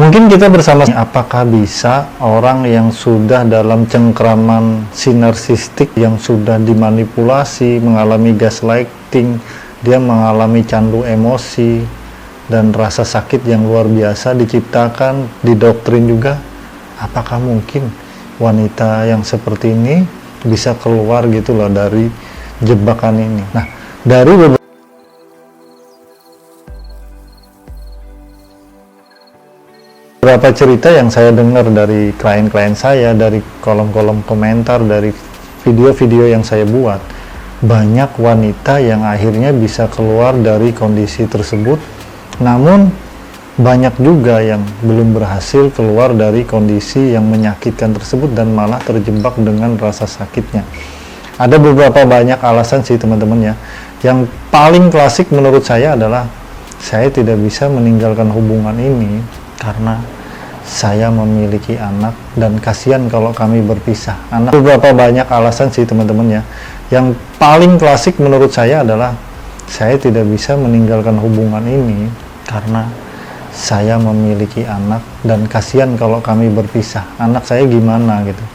Mungkin kita bersama, apakah bisa orang yang sudah dalam cengkraman narsistik, yang sudah dimanipulasi, mengalami gaslighting, dia mengalami candu emosi dan rasa sakit yang luar biasa, diciptakan, didoktrin juga, apakah mungkin wanita yang seperti ini bisa keluar gitu loh dari jebakan ini? Nah, dari beberapa cerita yang saya dengar dari klien-klien saya, dari kolom-kolom komentar, dari video-video yang saya buat, banyak wanita yang akhirnya bisa keluar dari kondisi tersebut, namun banyak juga yang belum berhasil keluar dari kondisi yang menyakitkan tersebut dan malah terjebak dengan rasa sakitnya. Ada beberapa banyak alasan sih teman-teman ya. Yang paling klasik menurut saya adalah saya tidak bisa meninggalkan hubungan ini karena saya memiliki anak dan kasihan kalau kami berpisah. Beberapa banyak alasan sih teman-teman ya. Yang paling klasik menurut saya adalah saya tidak bisa meninggalkan hubungan ini karena saya memiliki anak dan kasihan kalau kami berpisah. Anak saya gimana gitu.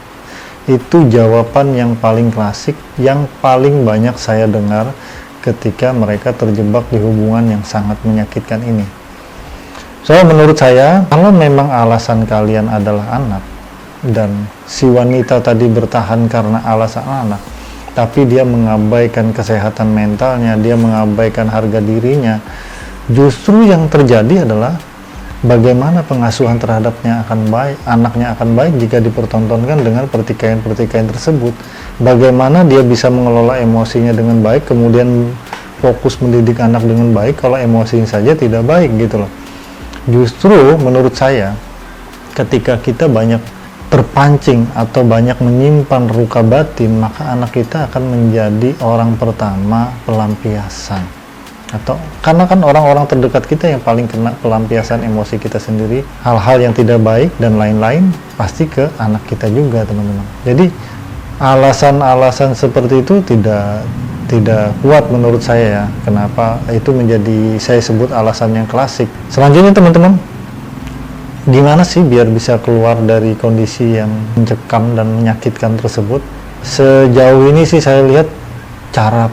Itu jawaban yang paling klasik, yang paling banyak saya dengar ketika mereka terjebak di hubungan yang sangat menyakitkan ini. Menurut saya, kalau memang alasan kalian adalah anak, dan si wanita tadi bertahan karena alasan anak, tapi dia mengabaikan kesehatan mentalnya, dia mengabaikan harga dirinya, justru yang terjadi adalah bagaimana pengasuhan terhadapnya akan baik, anaknya akan baik jika dipertontonkan dengan pertikaian-pertikaian tersebut. Bagaimana dia bisa mengelola emosinya dengan baik, kemudian fokus mendidik anak dengan baik kalau emosinya saja tidak baik gitu loh. Justru menurut saya, ketika kita banyak terpancing atau banyak menyimpan luka batin, maka anak kita akan menjadi orang pertama pelampiasan. Atau karena kan orang-orang terdekat kita yang paling kena pelampiasan emosi kita sendiri, hal-hal yang tidak baik dan lain-lain pasti ke anak kita juga teman-teman. Jadi alasan-alasan seperti itu tidak kuat menurut saya ya. Kenapa itu menjadi saya sebut alasan yang klasik. Selanjutnya teman-teman, gimana sih biar bisa keluar dari kondisi yang mencekam dan menyakitkan tersebut? Sejauh ini sih saya lihat cara,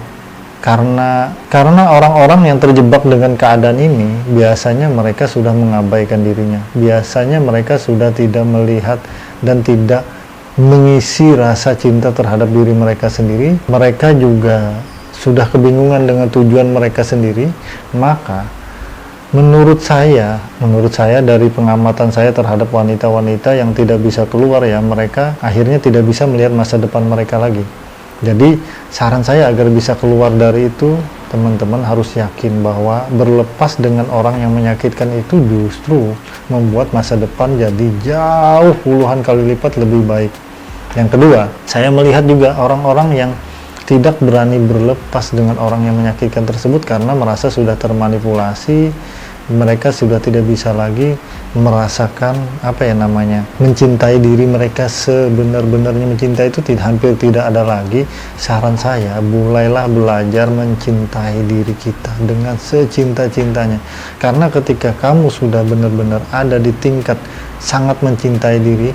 karena orang-orang yang terjebak dengan keadaan ini biasanya mereka sudah mengabaikan dirinya. Biasanya mereka sudah tidak melihat dan tidak mengisi rasa cinta terhadap diri mereka sendiri. Mereka juga sudah kebingungan dengan tujuan mereka sendiri. Maka menurut saya dari pengamatan saya terhadap wanita-wanita yang tidak bisa keluar ya, mereka akhirnya tidak bisa melihat masa depan mereka lagi. Jadi saran saya agar bisa keluar dari itu, teman-teman harus yakin bahwa berlepas dengan orang yang menyakitkan itu justru membuat masa depan jadi jauh puluhan kali lipat lebih baik. Yang kedua, saya melihat juga orang-orang yang tidak berani berlepas dengan orang yang menyakitkan tersebut karena merasa sudah termanipulasi, mereka sudah tidak bisa lagi merasakan mencintai diri mereka sebenar-benarnya. Mencintai itu hampir tidak ada lagi. Saran saya, mulailah belajar mencintai diri kita dengan secinta-cintanya, karena ketika kamu sudah benar-benar ada di tingkat sangat mencintai diri,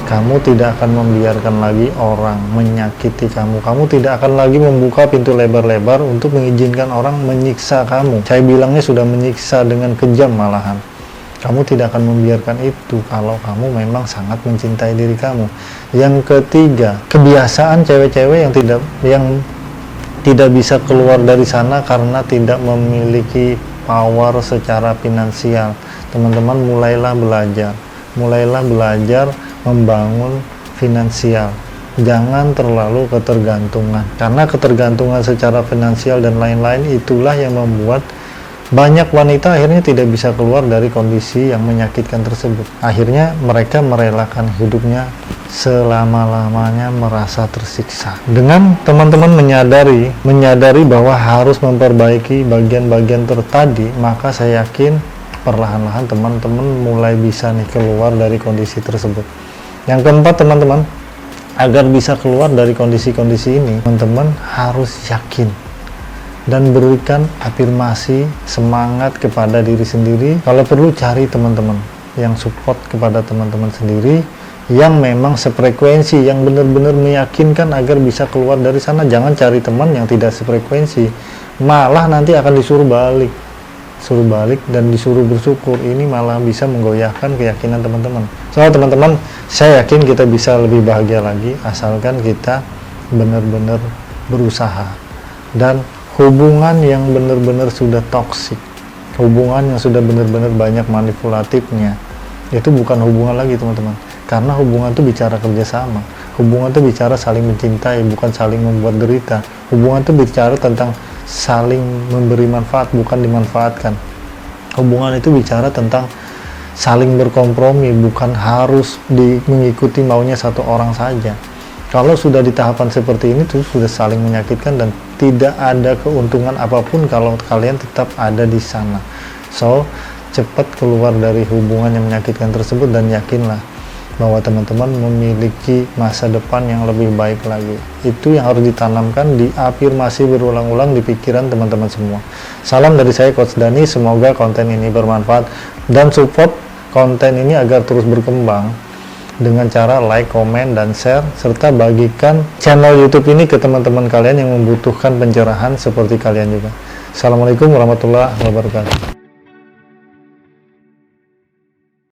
kamu tidak akan membiarkan lagi orang menyakiti kamu. Kamu tidak akan lagi membuka pintu lebar-lebar untuk mengizinkan orang menyiksa kamu. Saya bilangnya sudah menyiksa dengan kejam malahan. Kamu tidak akan membiarkan itu kalau kamu memang sangat mencintai diri kamu. Yang ketiga, kebiasaan cewek-cewek yang tidak bisa keluar dari sana karena tidak memiliki power secara finansial. Teman-teman, mulailah belajar membangun finansial. Jangan terlalu ketergantungan, karena ketergantungan secara finansial dan lain-lain itulah yang membuat banyak wanita akhirnya tidak bisa keluar dari kondisi yang menyakitkan tersebut. Akhirnya mereka merelakan hidupnya selama-lamanya merasa tersiksa. Dengan teman-teman menyadari bahwa harus memperbaiki bagian-bagian tertadi, maka saya yakin perlahan-lahan teman-teman mulai bisa keluar dari kondisi tersebut. Yang keempat teman-teman, agar bisa keluar dari kondisi-kondisi ini, teman-teman harus yakin dan berikan afirmasi semangat kepada diri sendiri. Kalau perlu cari teman-teman yang support kepada teman-teman sendiri, yang memang sefrekuensi, yang benar-benar meyakinkan agar bisa keluar dari sana. Jangan cari teman yang tidak sefrekuensi, malah nanti akan disuruh balik dan disuruh bersyukur. Ini malah bisa menggoyahkan keyakinan teman-teman. Soal teman-teman, saya yakin kita bisa lebih bahagia lagi asalkan kita benar-benar berusaha. Dan hubungan yang benar-benar sudah toksik, hubungan yang sudah benar-benar banyak manipulatifnya, itu bukan hubungan lagi teman-teman. Karena hubungan itu bicara kerjasama, hubungan itu bicara saling mencintai, bukan saling membuat derita. Hubungan itu bicara tentang saling memberi manfaat, bukan dimanfaatkan. Hubungan itu bicara tentang saling berkompromi, bukan harus mengikuti maunya satu orang saja. Kalau sudah di tahapan seperti ini tuh sudah saling menyakitkan dan tidak ada keuntungan apapun kalau kalian tetap ada di sana. So, cepat keluar dari hubungan yang menyakitkan tersebut dan yakinlah bahwa teman-teman memiliki masa depan yang lebih baik lagi. Itu yang harus ditanamkan, diafirmasi berulang-ulang di pikiran teman-teman semua. Salam dari saya Coach Dani, semoga konten ini bermanfaat dan support konten ini agar terus berkembang dengan cara like, komen, dan share, serta bagikan channel YouTube ini ke teman-teman kalian yang membutuhkan pencerahan seperti kalian juga. Assalamualaikum warahmatullahi wabarakatuh.